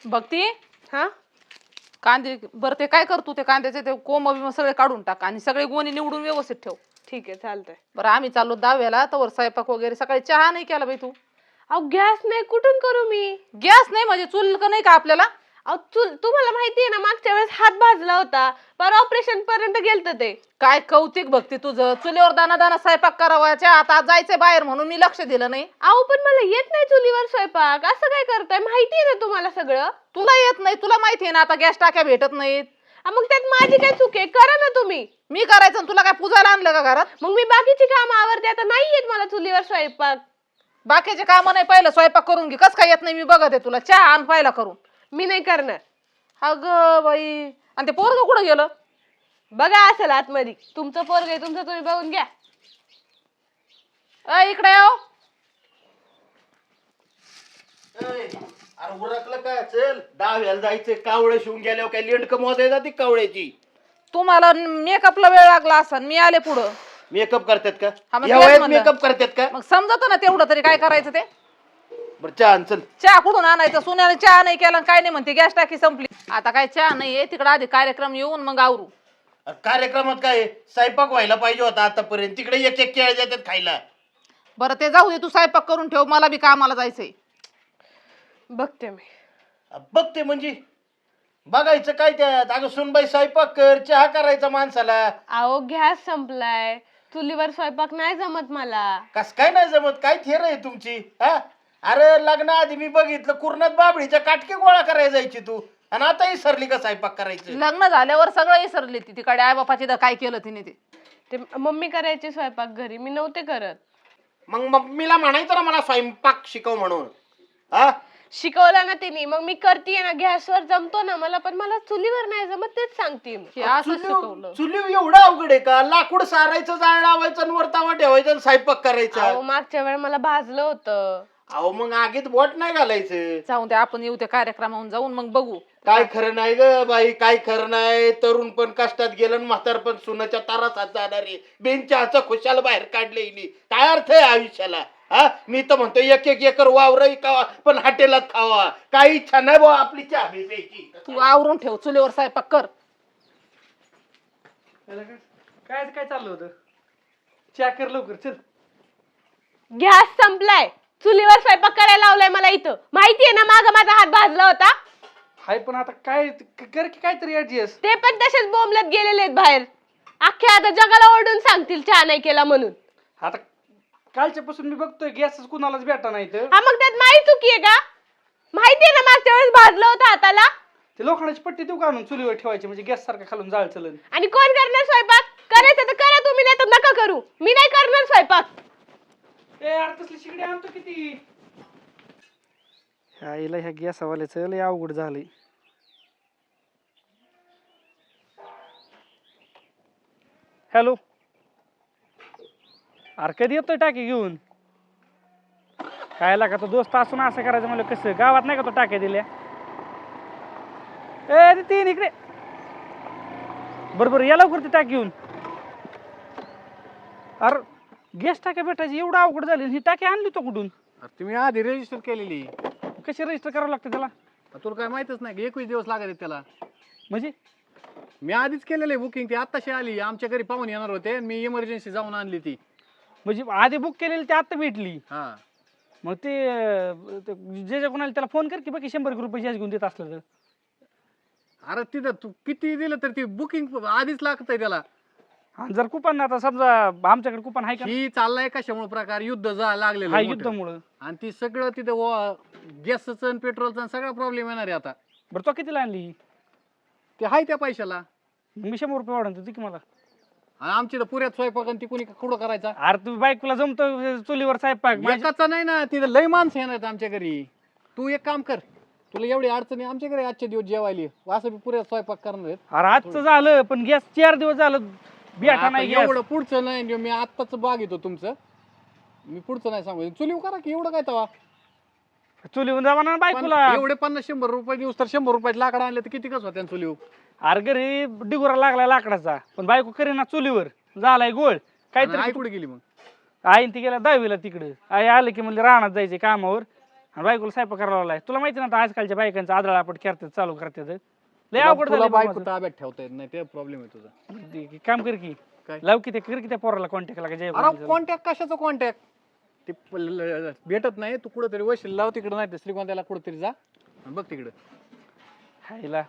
भक्ती हा कांदे बरं ते काय करतो ते कांद्याचे ते कोंब बिम सगळे काढून टाक आणि सगळे गोणी निवडून व्यवस्थित ठेव. ठीक आहे चालतंय. बरं आम्ही चाललो दहाव्याला तवर स्वयंपाक वगैरे सकाळी चहा नाही केला बाई तू. अहो गॅस नाही कुठून करू मी? गॅस नाही म्हणजे चूल का नाही का आपल्याला? अहो तुम्हाला माहितीये ना मागच्या वेळेस हात भाजला होता पर ऑपरेशन पर्यंत गेलत ते. काय कौतिक भक्ती तुझं, चुलीवर दाना दाना स्वयंपाक करावाच्या आता जायचंय बाहेर म्हणून मी लक्ष दिलं नाही. अहो पण मला येत नाही चुलीवर स्वयंपाक, असं काय करताय? माहितीये ना तुम्हाला सगळं. तुला येत नाही, तुला माहितीये ना आता गॅस टाक्या भेटत नाहीत. मग त्यात माझी काय चूक आहे? करा ना तुम्ही. मी करायचं आणि तुला काय पूजायला आणलं का घरात? मग मी बाकीची कामं आवरते, आता नाही येत मला चुलीवर स्वयंपाक. बाकीचे काम नाही, पहिलं स्वयंपाक करून घे. कस काय येत नाही मी बघत आहे तुला. चहा आण पहिला करून. मी नाही करणार. अगं बाई, आणि ते पोरग कुठं गेलं? बघा असेल आतमध्ये. तुमचं पोरग आहे, तुमचं तुम्ही बघून घ्या. इकडे येऊ. अरे उरकलं काय? चल दहाव्याला जायचं. कावळे शिवून गेल्यावर काय लेंडक मोजाय जाते कावळ्याची? तुम्हाला मेकअपला वेळ लागला असा मी आले पुढं. मेकअप करतात का? हा, मग या तेच वयात म्हणलं. मेकअप करतात का? मग समजत ना तेवढं तरी काय करायचं ते. बरं चहा आण, चल. चहा कुठून आणायचं? सुन्याने चहा नाही केला काय नाही म्हणते, गॅस टाकी संपली. आता काय चहा नाहीये तिकडे, आधी कार्यक्रम येऊन मग आवरू. अरे कार्यक्रमात काय आहे? स्वयंपाक व्हायला पाहिजे होता आतापर्यंत. तिकडे एक एक केळ देतात खायला. बरं ते जाऊ दे, तू स्वयंपाक करून ठेव, मला बी कामाला जायचंय. बघते मी. बघते म्हणजे बघायचं काय त्यात? अगं सुनबाई स्वयंपाक कर, चहा करायचा माणसाला. अहो गॅस संपलाय, चुलीवर स्वयंपाक नाही जमत मला. कस काय नाही जमत? काय थेर आहे तुमची? हा, अरे लग्नाआधी मी बघितलं कुर्नात बाबळीच्या काटके गोळा करायला जायची तू, आणि आता विसरली का स्वयंपाक करायचं? लग्न झाल्यावर सगळं विसरली ती तिकडे आई बापाची काय केलं तिने ते. मम्मी करायची स्वयंपाक घरी, मी नव्हते करत. मग मम्मीला म्हणायचं ना मला स्वयंपाक शिकव म्हणून. हा, शिकवला ना तिने, मग मी करतीये ना. गॅसवर जमतो ना मला, पण मला चुलीवर नाही जमत, तेच सांगते मी. हे असं शिकवलं. चुली एवढं अवघड आहे का? लाकूड सारायचं, जाळ लावायचं आणि वर तवा ठेवायचं आणि स्वयंपाक करायचा. अहो मागच्या वेळेला मला भाजलं होतं. अहो मग आगीत बोट नाही घालायचं. जाऊन दे, आपण येऊ त्या कार्यक्रमाहून जाऊन मग बघू. काय खरं नाही ग बाई, काय खरं नाही. तरुण पण कष्टात गेलं आणि म्हातार पण सुनाच्या तारासात जाणार आहे. बेंचहाचं खुशाल बाहेर काढले हिने. काय अर्थ आहे आयुष्याला? हा, मी तर म्हणतो एक एक एकर वावर खावा पण हॉटेलात खावा. काही इच्छा नाही बुवा आपली चहा प्यायची. तू आवरून ठेव, चुलीवर स्वयंपाक कर. काय काय चाललं होतं? चहा कर लवकर चल. गॅस संपलाय, चुलीवर स्वयंपाक करायला लावलाय मला इथं. माहितीये ना माग माझा हात भाजला होता. हाय पण आता काय कर की काहीतरी ऍडजस्ट. ते पण तसेच बोंबलत गेलेले आहेत बाहेर. अख्ख्या आता जगाला ओरडून सांगतील चहा नाही केला म्हणून. आता कालच्या पासून मी बघतोय गॅसच कुणालाच भेटा नाही तर. हा मग त्यात माझी चुकी आहे का? माहितीये ना मागच्या वेळेस भाजलं होतं हाताला. ते लोखंडाची पट्टी देऊ का आणून चुलीवर ठेवायची म्हणजे गॅस सारखा खालून जाळ चलन. आणि कोण करणार स्वयंपाक? करायचं तर करा तुम्ही, नाही तर नका करू. मी नाही करणार स्वयंपाक. ए यार तसली शिगडी आणतो किती. आईला ह्या गॅसवाल्याचं लय अवघड झालंय. हॅलो, अरे कधी येतोय टाकी घेऊन? काय लागा तो दोस्त असून असं करायचं म्हणलं कसं? गावात नाही का तो टाक्या दिल्या? ए तीन इकडे बरोबर या लवकर ती टाकी घेऊन. अरे गॅस टाक्या भेटायची एवढं अवघड झाली. ही टाकी आणली तो कुठून? तुम्ही आधी रजिस्टर केलेली. कशी रजिस्टर करावं लागतं त्याला? तुला काय माहितच नाही की 21 दिवस लागत आहेत त्याला. म्हणजे मी आधीच केलेले बुकिंग. ती आत्ताशी आली. आमच्या घरी पाहुणे येणार होते, मी इमर्जन्सी जाऊन आणली ती. म्हणजे आधी बुक केलेली ती आत्ता भेटली? हा, मग ते जे जे कोणाला त्याला फोन कर की बाकी 100 रुपये जास्त घेऊन देत असलं तर. अरे तिथं तू किती दिलं तर ती बुकिंग आधीच लागत आहे त्याला. आणि जर कुपन आता समजा आमच्याकडे कुपन आहे का? ही चाललाय कशामुळे प्रकार? युद्ध लागलेलं हा आहे मोठं. युद्धामुळं. आणि ती सगळं तिथं गॅसचं आणि पेट्रोलचा सगळा प्रॉब्लेम येणार आहे आता. बरं तो कितीला आणली? ते आहे त्या पैशाला. मग मी 100 रुपये वाढवून देतो की मला. आणि आमची तर पुऱ्यात स्वयंपाक आणि ती कुणी कुठं करायचा? अरे तुम्ही बायकोला जमतो चुलीवर स्वयंपाक. एकाचा नाही ना, तिथं लय माणसं येणार आहेत आमच्या घरी. तू एक काम कर, तुला एवढी अडचणी आमच्या घरी आजचे दिवस जेवायली असं बी पुऱ्यात स्वयंपाक करणार आहेत. अरे आजचं झालं पण गॅस 4 दिवस झालं बेटा नाही गॅस. एवढं पुढचं नाही. मी आत्ताच बाग येतो तुमचं. मी पुढचं नाही सांगू. चुलीव करा की एवढं काय तवा. चुलीवर जावा ना बायकोला. एवढे 50-100 रुपये दिवस तर 100 रुपयात लाकड आणले तर किती कसं होत्या चुलीव? अरे घरी डिगोरा लागला लाकडाचा, पण बायको करीना चुलीवर. झालाय गोळ आई काहीतरी. कुठे गेली मग? आईन ती गेला 10वीला तिकडे. आई आलं की म्हणजे रानात जायचे कामावर. आणि बायकोला स्वयंपाक करायला लावलाय. तुला माहिती ना आता आजकालच्या बायकांचं आदळापट करतात चालू करतात. लय अवघड तुला झालंय बायको बाबा ताब्यात ठेवता येत नाही ते प्रॉब्लेम आहे तुझा. माझं. ते काम कर की काय? लाव की ते कर की त्या पोराला कॉन्टॅक्ट का जय अरे कॉन्टॅक्ट कशाचं कॉन्टॅक्ट ते भेटत नाही. तू कुठेतरी वशील लाव तिकडे, नाही तर श्रीगोंद्याला कुठेतरी जा आणि बघ तिकडे. हायला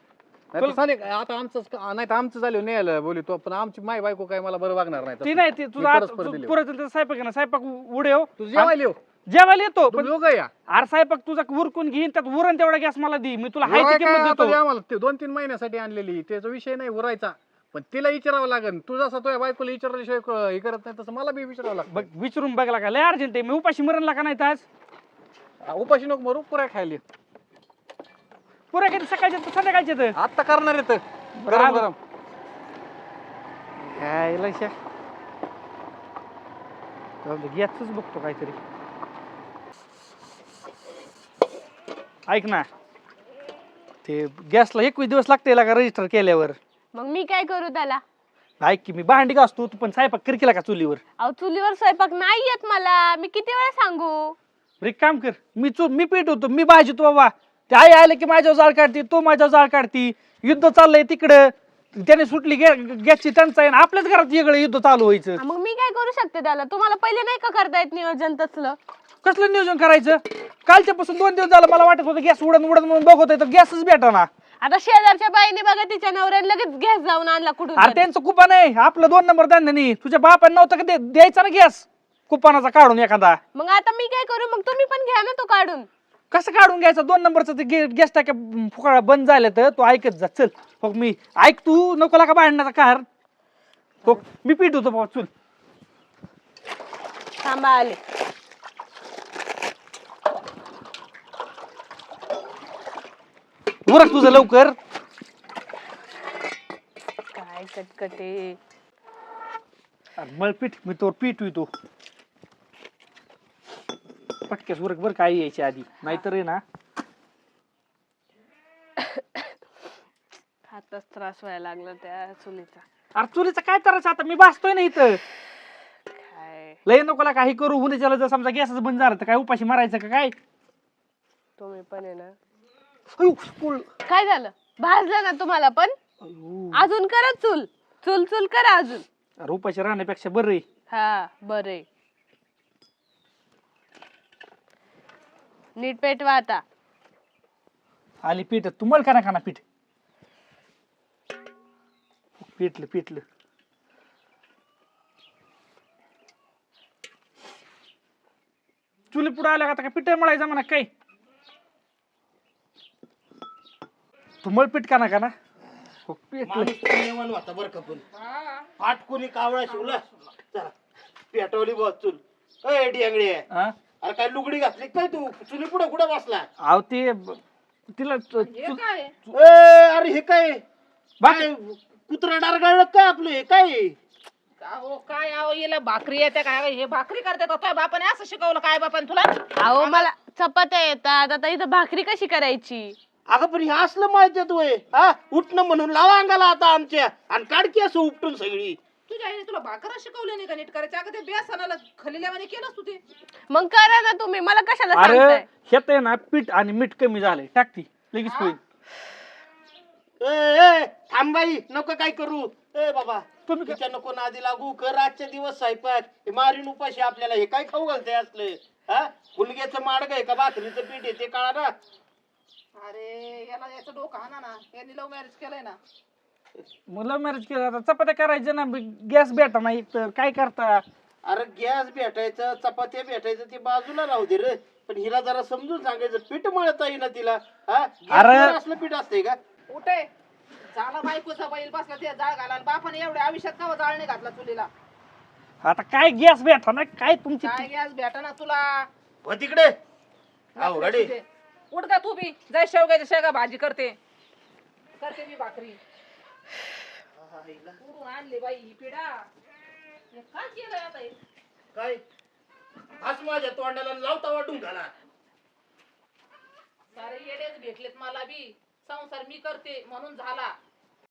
नाही तर चालेल, आता आमचं नाही तर आमचं झालं नाही आलं बोली तो, पण आमची माय बायको काय मला बरं वागणार नाही ती तसं. नाही ती मी तुझा परस्पर दिले. पुराचं स्वयंपाक आहे ना स्वयंपाक उडेव तू जेवायला येऊ जेवायला येतो पण लोक या अरे स्वयंपाक तुझा उरकून घेईन त्यात उरण तेवढा गॅस मला दे मी तुला हाय ती काय किंमत आता देतो. जे आम्हाला ते 2-3 महिन्यासाठी आणलेली त्याचा विषय नाही उरायचा, पण तिला विचारावं लागेल. तू जसा तुझ्या बायकोला विचारल्याशिवाय हे करत नाही तसं मला बी विचारावं लागतं. बघ विचारून बघला का लय अर्जंट आहे मी उपाशी मरणला का नाही तर आज उपाशी नको मरू, पुऱ्या खायला ये. पुऱ्या किती सकाळच्या तर संध्याकाळच्या तर आत्ता करणार येत बरं, गरम आलो. गरम. काय लक्ष गॅसच बघतो काहीतरी. ऐक ना ते गॅसला 21 दिवस लागते का रजिस्टर केल्यावर. मग मी काय करू त्याला? ऐक की मी भांडी घासतो तू पण स्वयंपाक कर केला का चुलीवर. अहो चुलीवर स्वयंपाक नाही येत मला, मी किती वेळा सांगू? एक काम कर मी पीठ होतो मी भाजी तो बाबा ते आई आले की माझ्यावर जाळ काढते तो माझ्यावर जाळ काढती. युद्ध चाललंय तिकडं त्याने सुटली गॅसची टंचाई आणि आपल्याच घरात वेगळं युद्ध चालू व्हायचं. मग मी काय करू शकते त्याला? तुम्हाला पहिले नाही का करता येत नियोजन तसलं? कसलं नियोजन करायचं? कालच्यापासून 2 दिवस झालं मला वाटत होतं गॅस उडत म्हणून बघतोय तर गॅसच भेटाना. आता शेजारच्या बाईने बघा तिच्या नवऱ्याने लगेच गॅस जाऊन आणला कुठून अरे तरी. त्यांचं कुपन आहे आपलं 2 नंबर त्यांना नाही. तुझ्या बापाने नव्हतं का द्यायचा ना गॅस कुपनाचा काढून एखादा. मग आता मी काय करू? मग तुम्ही पण घ्या ना तो काढून. कसं काढून घ्यायचा 2 नंबरचं ते गॅस टाक्या फुकाळा बंद झाले तर तू ऐकत जा. चल हो मी ऐक तू नको का भांडण्याचा कार हो मी पीठ होतो बाबा चल थांबा आले. उरक तुझं लवकर. काय कटकटे. मळ पीठ मी तोर पीठ होतो पटक्यास उरक बर काय यायची आधी नाहीतर आहे ना हातच त्रास व्हायला लागला त्या चुलीचा. अरे चुलीचा काय त्रास आता मी भासतोय ना इथं. काय लय नको काही करू होऊन त्याला जर समजा गॅसच बंद झाला तर काय उपाशी मारायचं का काय. तुम्ही पण आहे ना. अयो, पोळ. काय झालं? भाजलं ना तुम्हाला पण? अयो. अजून करा चूल चूल चूल करा अजून. अरे उपाशी राहण्यापेक्षा बरं आहे. हा बरे. नीट पेटवा आता. आली पीठ तुम्हाला का ना खाना पीठ पिटलं चुली पुढे आल्या का काय पिठ मळायचं म्हणा काय तुम्हाला पीठ का ना पिटलं. माणूस पुण्यवान होता बरं का, पण फाटकुनी कावळा शिवला. चला पेटवली बस चूल. अय डिंगळे हा? अरे काय लुगडी घातली काय तू? चुली पुढे कुठे बसला? अहो ते तिला हे काय अरे हे काय काय कुत्रा डारगाळलं काय आपलं? हे काय अहो काय अहो हिला भाकरी येते काय हे भाकरी करते का? बापाने असं शिकवलं काय बापाने तुला? अहो मला चपात्या येतात, आता इथं भाकरी कशी करायची? अगं पण हे असलं माहिती तू हा उठणं म्हणून लावा अंगाला आता आमच्या आणि काढकी असं उपटून सगळी. तुझ्या आईने तुला भाकरा शिकवले नाही का नीट करायचं? अगं ते बेसनाला खलिल्यावाने केलंस तू ते. मग करा ना तुम्ही, मला कशाला अरे सांगताय? शेत आहे ना पीठ आणि मीठ कमी झालंय टाकती लगेच होईल. थांब बाई नको काय करू. ए बाबा तुम्ही तिच्या नको नादी लागू कर आजच्या दिवस स्वयंपाक. हे मारीन उपाशी आपल्याला हे काय खाऊ घालते असलं? हा फुलग्याचं माडग आहे का भाकरीचं पीठ आहे ते कळा ना. अरे याला याचं डोकं हाना ना. यांनी लव्ह मॅरेज केलंय ना. मुलं मॅरेज केलं आता चपात्या करायच्या ना गॅस भेटा नाही तर काय करता. अरे गॅस भेटायचं चपात्या भेटायचं ते बाजूला राहू दे रे, पण हिला जरा समजून सांगायचं पीठ मळता येईना तिला. हा अरे असलं पीठ असतंय का? उठे झाला बायकोचा बैल बसला ते जाळ घालायला. बापाने एवढ्या आयुष्यात का जाळ नाही घातला चुलीला? आता काय गॅस भेटा ना काय तुमची काय गॅस भेटा ना तुला. हो तिकडे अवघड आहे. उठ का तू बी जाय शेवग्याच्या शेगा भाजी करते मी भाकरी. कुठून आणली बाई ही पिढा? हे काय केलंय आता हे? काय आज माझ्या तोंडाला लावता वाटून घाला. सारे येडेच भेटलेत मला बी. संसार मी करते म्हणून झाला.